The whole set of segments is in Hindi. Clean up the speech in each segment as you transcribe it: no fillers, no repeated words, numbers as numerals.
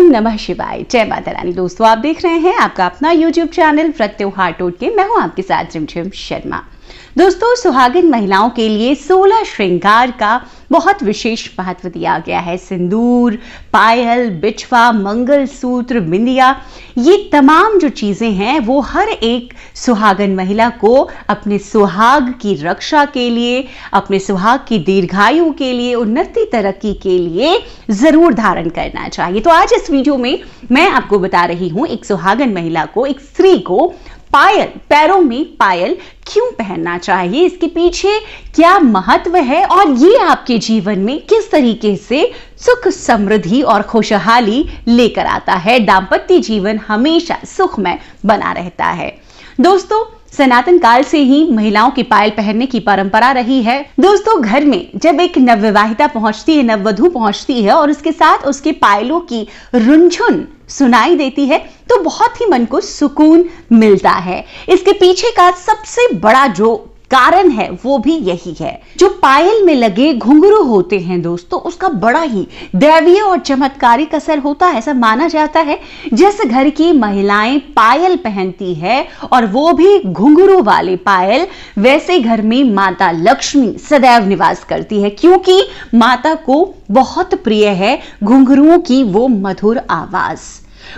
ओम नमः शिवाय, जय माता रानी। दोस्तों, आप देख रहे हैं आपका अपना YouTube चैनल व्रत त्योहार टोटके। मैं हूं आपके साथ झिमझिम शर्मा। दोस्तों, सुहागिन महिलाओं के लिए 16 श्रृंगार का बहुत विशेष महत्व दिया गया है। सिंदूर, पायल, बिछवा, मंगलसूत्र, बिंदिया, ये तमाम जो चीजें हैं वो हर एक सुहागन महिला को अपने सुहाग की रक्षा के लिए, अपने सुहाग की दीर्घायु के लिए, उन्नति तरक्की के लिए जरूर धारण करना चाहिए। तो आज इस वीडियो में मैं आपको बता रही हूं एक सुहागन महिला को, एक स्त्री को पायल, पैरों में पायल क्यों पहनना चाहिए, इसके पीछे क्या महत्व है और ये आपके जीवन में किस तरीके से सुख, समृद्धि और खुशहाली लेकर आता है। दाम्पत्य जीवन हमेशा सुखमय बना रहता है। दोस्तों, सनातन काल से ही महिलाओं की पायल पहनने की परंपरा रही है। दोस्तों, घर में जब एक नवविवाहिता पहुंचती है, नववधू पहुंचती है और उसके साथ उसके पायलों की रुंझुन सुनाई देती है तो बहुत ही मन को सुकून मिलता है। इसके पीछे का सबसे बड़ा जो कारण है वो भी यही है। जो पायल में लगे घुंघरू होते हैं दोस्तों, उसका बड़ा ही दैवीय और चमत्कारिक असर होता है। ऐसा माना जाता है जिस घर की महिलाएं पायल पहनती है और वो भी घुंघरू वाले पायल, वैसे घर में माता लक्ष्मी सदैव निवास करती है, क्योंकि माता को बहुत प्रिय है घुंघरुओं की वो मधुर आवाज।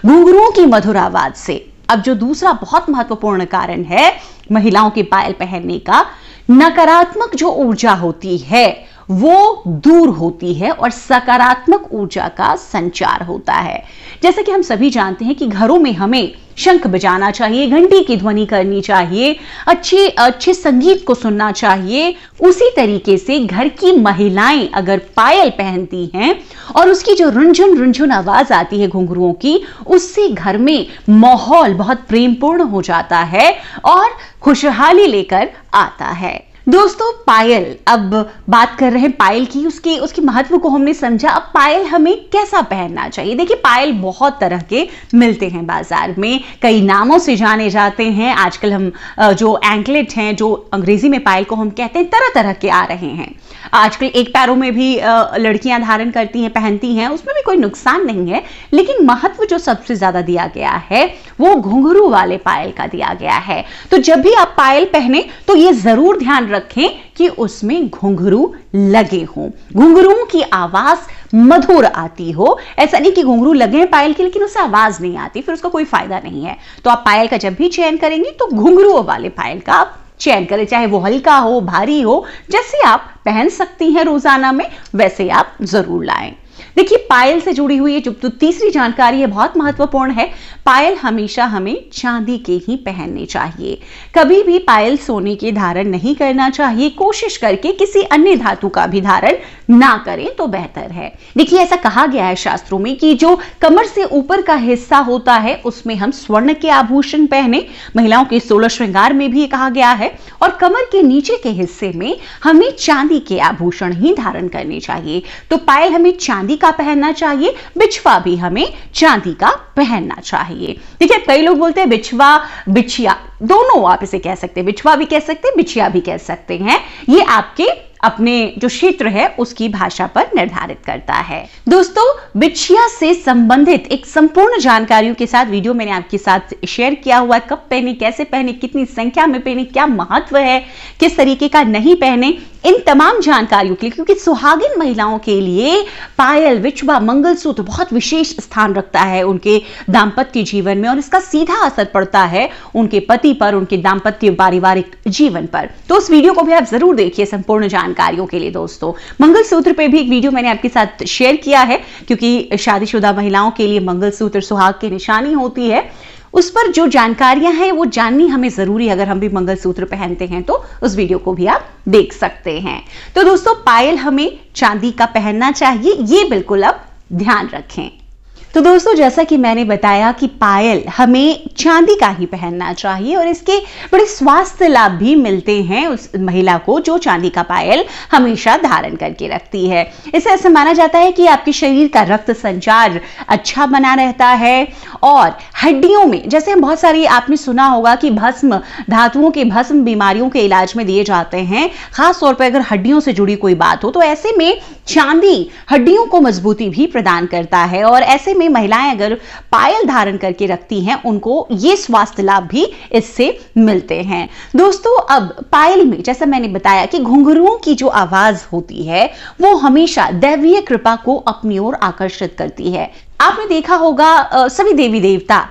घुंघरुओं की मधुर आवाज से अब जो दूसरा बहुत महत्वपूर्ण कारण है महिलाओं के पायल पहनने का, नकारात्मक जो ऊर्जा होती है वो दूर होती है और सकारात्मक ऊर्जा का संचार होता है। जैसे कि हम सभी जानते हैं कि घरों में हमें शंख बजाना चाहिए, घंटी की ध्वनि करनी चाहिए, अच्छे संगीत को सुनना चाहिए। उसी तरीके से घर की महिलाएं अगर पायल पहनती हैं और उसकी जो रुंझुन आवाज आती है घुंघरुओं की, उससे घर में माहौल बहुत प्रेमपूर्ण हो जाता है और खुशहाली लेकर आता है। दोस्तों, पायल, अब बात कर रहे हैं पायल की, उसके महत्व को हमने समझा। अब पायल हमें कैसा पहनना चाहिए? देखिए, पायल बहुत तरह के मिलते हैं बाजार में, कई नामों से जाने जाते हैं। आजकल हम जो एंकलेट हैं, जो अंग्रेजी में पायल को हम कहते हैं, तरह तरह के आ रहे हैं। आजकल एक पैरों में भी लड़कियां धारण करती हैं, पहनती हैं, उसमें भी कोई नुकसान नहीं है। लेकिन महत्व जो सबसे ज्यादा दिया गया है वो घुंघरू वाले पायल का दिया गया है। तो जब भी आप पायल पहने तो ये जरूर ध्यान रखें कि उसमें घुंघरू लगे हों, घुंघरुओं की आवाज मधुर आती हो। ऐसा नहीं कि घुंघरू लगे पायल के लेकिन उससे आवाज नहीं आती, फिर उसका कोई फायदा नहीं है। तो आप पायल का जब भी चयन करेंगे तो घुंघरू वाले पायल का आप चयन करें, चाहे वो हल्का हो, भारी हो, जैसे आप पहन सकती हैं रोजाना में वैसे आप जरूर लाएं। देखिए, पायल से जुड़ी हुई जो तीसरी जानकारी है बहुत महत्वपूर्ण है। पायल हमेशा हमें चांदी के ही पहनने चाहिए। कभी भी पायल सोने के धारण नहीं करना चाहिए। कोशिश करके किसी अन्य धातु का भी धारण ना करें तो बेहतर है। देखिए, ऐसा कहा गया है शास्त्रों में कि जो कमर से ऊपर का हिस्सा होता है उसमें हम स्वर्ण के आभूषण पहने। महिलाओं के 16 श्रृंगार में भी ये कहा गया है। और कमर के नीचे के हिस्से में हमें चांदी के आभूषण ही धारण करने चाहिए। तो पायल हमें चांदी का पहनना चाहिए, बिछवा भी हमें चांदी का पहनना चाहिए। देखिए, कई लोग बोलते हैं बिछवा, बिछिया, दोनों आप इसे कह सकते हैं, बिछवा भी कह सकते हैं, बिछिया भी कह सकते हैं। ये आपके अपने जो क्षेत्र है उसकी भाषा पर निर्धारित करता है। दोस्तों, बिछिया से संबंधित एक संपूर्ण जानकारियों के साथ वीडियो मैंने आपके साथ शेयर किया हुआ है। कब पहने, कैसे पहने, कितनी संख्या में पहने, क्या महत्व है, किस तरीके का नहीं पहने, इन तमाम जानकारियों के लिए, क्योंकि सुहागिन महिलाओं के लिए पायल, बिछवा, मंगलसूत्र बहुत विशेष स्थान रखता है उनके दाम्पत्य जीवन में और इसका सीधा असर पड़ता है उनके पति पर, उनके दाम्पत्य पारिवारिक जीवन पर। तो उस वीडियो को भी आप जरूर देखिए संपूर्ण जानकारियों के लिए। दोस्तों, मंगलसूत्र पे भी एक वीडियो मैंने आपके साथ शेयर किया है, क्योंकि शादीशुदा महिलाओं के लिए मंगलसूत्र सुहाग की निशानी होती है। उस पर जो जानकारियां हैं वो जाननी हमें जरूरी, अगर हम भी मंगलसूत्र पहनते हैं तो उस वीडियो को भी आप देख सकते हैं। तो दोस्तों, पायल हमें चांदी का पहनना चाहिए, ये बिल्कुल अब ध्यान रखें। तो दोस्तों, जैसा कि मैंने बताया कि पायल हमें चांदी का ही पहनना चाहिए और इसके बड़े स्वास्थ्य लाभ भी मिलते हैं उस महिला को जो चांदी का पायल हमेशा धारण करके रखती है। इसे ऐसा माना जाता है कि आपके शरीर का रक्त संचार अच्छा बना रहता है और हड्डियों में, जैसे हम बहुत सारी आपने सुना होगा कि भस्म, धातुओं के भस्म बीमारियों के इलाज में दिए जाते हैं, खास तौर पर अगर हड्डियों से जुड़ी कोई बात हो, तो ऐसे में चांदी हड्डियों को मजबूती भी प्रदान करता है और ऐसे में महिलाएं अगर पायल धारण करके रखती हैं उनको ये स्वास्थ्य लाभ भी इससे मिलते हैं। दोस्तों अब पायल में जैसा मैंने बताया कि घुंघरुओं की जो आवाज होती है वो हमेशा दैवीय कृपा को अपनी ओर आकर्षित करती है। आपने देखा होगा सभी देवी देवता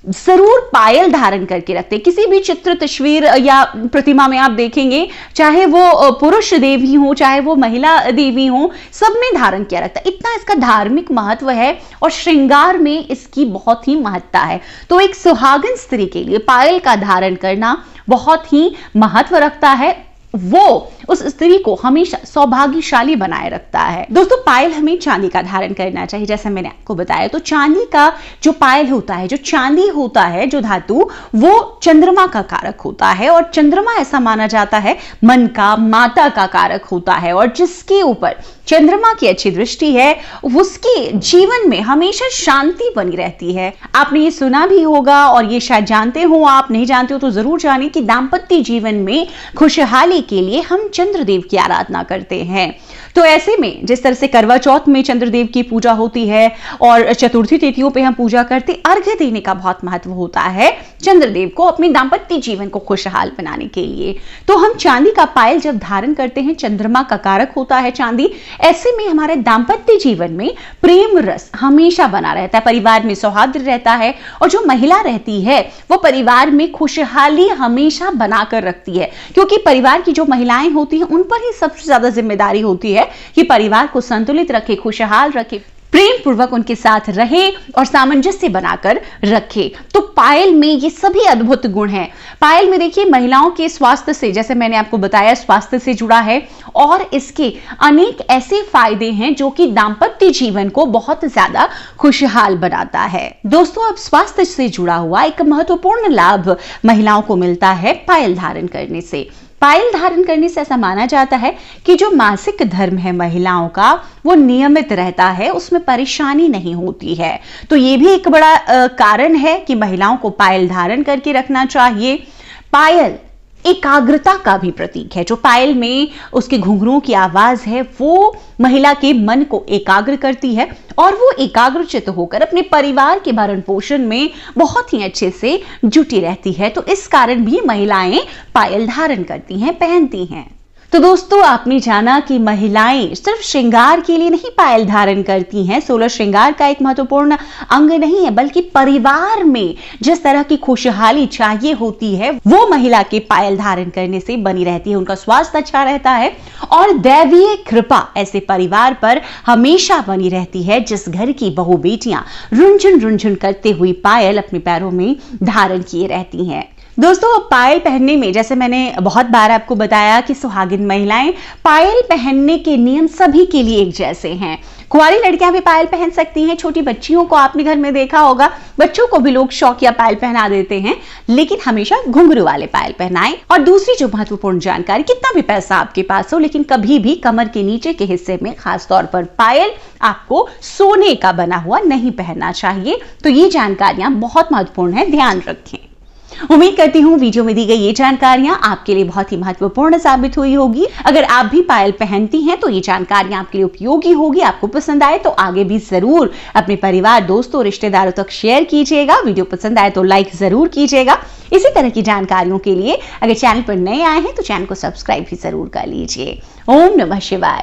जरूर पायल धारण करके रखते हैं। किसी भी चित्र, तस्वीर या प्रतिमा में आप देखेंगे, चाहे वो पुरुष देवी हो चाहे वो महिला देवी हो, सब में धारण किया रहता है। इतना इसका धार्मिक महत्व है और श्रृंगार में इसकी बहुत ही महत्ता है। तो एक सुहागन स्त्री के लिए पायल का धारण करना बहुत ही महत्व रखता है, वो उस स्त्री को हमेशा सौभाग्यशाली बनाए रखता है। दोस्तों पायल हमें चांदी का धारण करना चाहिए, जैसे मैंने आपको बताया। तो चांदी का जो पायल होता है, जो चांदी होता है, जो धातु, वो चंद्रमा का कारक होता है और चंद्रमा ऐसा माना जाता है मन का, माता का कारक होता है और जिसके ऊपर चंद्रमा की अच्छी दृष्टि है उसके जीवन में हमेशा शांति बनी रहती है। आपने ये सुना भी होगा और ये शायद जानते हो, आप नहीं जानते हो तो जरूर जाने कि दाम्पत्य जीवन में खुशहाली के लिए हम चंद्रदेव की आराधना करते हैं। तो ऐसे में जिस तरह से करवा चौथ में चंद्रदेव की पूजा होती है और चतुर्थी तिथियों पे हम पूजा करते, अर्घ्य देने का बहुत महत्व होता है चंद्रदेव को अपने दाम्पत्य जीवन को खुशहाल बनाने के लिए। तो हम चांदी का पायल जब धारण करते हैं, चंद्रमा का कारक होता है चांदी, ऐसे में हमारे दाम्पत्य जीवन में प्रेम रस हमेशा बना रहता है, परिवार में सौहार्द रहता है और जो महिला रहती है वो परिवार में खुशहाली हमेशा बनाकर रखती है, क्योंकि परिवार की जो महिलाएं होती हैं उन पर ही सबसे ज्यादा जिम्मेदारी होती है कि परिवार को संतुलित रखे, खुशहाल रखे, प्रेम पूर्वक उनके साथ रहे और सामंजस्य बनाकर रखे। तो पायल में ये सभी अद्भुत गुण हैं। पायल में देखिए महिलाओं के स्वास्थ्य से, जैसे मैंने आपको बताया, स्वास्थ्य से जुड़ा है और इसके अनेक ऐसे फायदे हैं जो कि दाम्पत्य जीवन को बहुत ज्यादा खुशहाल बनाता है। दोस्तों अब स्वास्थ्य से जुड़ा हुआ एक महत्वपूर्ण लाभ महिलाओं को मिलता है पायल धारण करने से। पायल धारण करने से ऐसा माना जाता है कि जो मासिक धर्म है महिलाओं का वो नियमित रहता है, उसमें परेशानी नहीं होती है। तो ये भी एक बड़ा कारण है कि महिलाओं को पायल धारण करके रखना चाहिए। पायल एकाग्रता का भी प्रतीक है। जो पायल में उसके घुंघरुओं की आवाज है वो महिला के मन को एकाग्र करती है और वो एकाग्रचित होकर अपने परिवार के भरण पोषण में बहुत ही अच्छे से जुटी रहती है। तो इस कारण भी महिलाएं पायल धारण करती हैं, पहनती हैं। तो दोस्तों आपने जाना कि महिलाएं सिर्फ श्रृंगार के लिए नहीं पायल धारण करती हैं, 16 श्रृंगार का एक महत्वपूर्ण अंग नहीं है, बल्कि परिवार में जिस तरह की खुशहाली चाहिए होती है वो महिला के पायल धारण करने से बनी रहती है। उनका स्वास्थ्य अच्छा रहता है और दैवीय कृपा ऐसे परिवार पर हमेशा बनी रहती है जिस घर की बहू बेटियां रुंझुन रुंझुन करते हुए पायल अपने पैरों में धारण किए रहती हैं। दोस्तों पायल पहनने में, जैसे मैंने बहुत बार आपको बताया कि सुहागिन महिलाएं पायल पहनने के नियम सभी के लिए एक जैसे हैं। कुंवारी लड़कियां भी पायल पहन सकती हैं, छोटी बच्चियों को आपने घर में देखा होगा, बच्चों को भी लोग शौकिया पायल पहना देते हैं, लेकिन हमेशा घुंघरू वाले पायल पहनाएं। और दूसरी जो महत्वपूर्ण जानकारी, कितना भी पैसा आपके पास हो लेकिन कभी भी कमर के नीचे के हिस्से में खासतौर पर पायल आपको सोने का बना हुआ नहीं पहनना चाहिए। तो ये जानकारियां बहुत महत्वपूर्ण है, ध्यान रखें। उम्मीद करती हूँ वीडियो में दी गई ये जानकारियां आपके लिए बहुत ही महत्वपूर्ण साबित हुई होगी। अगर आप भी पायल पहनती हैं तो ये जानकारियां आपके लिए उपयोगी होगी, आपको पसंद आए तो आगे भी जरूर अपने परिवार, दोस्तों, रिश्तेदारों तक शेयर कीजिएगा। वीडियो पसंद आए तो लाइक जरूर कीजिएगा। इसी तरह की जानकारियों के लिए अगर चैनल पर नए आए हैं तो चैनल को सब्सक्राइब भी जरूर कर लीजिए। ओम नमः शिवाय।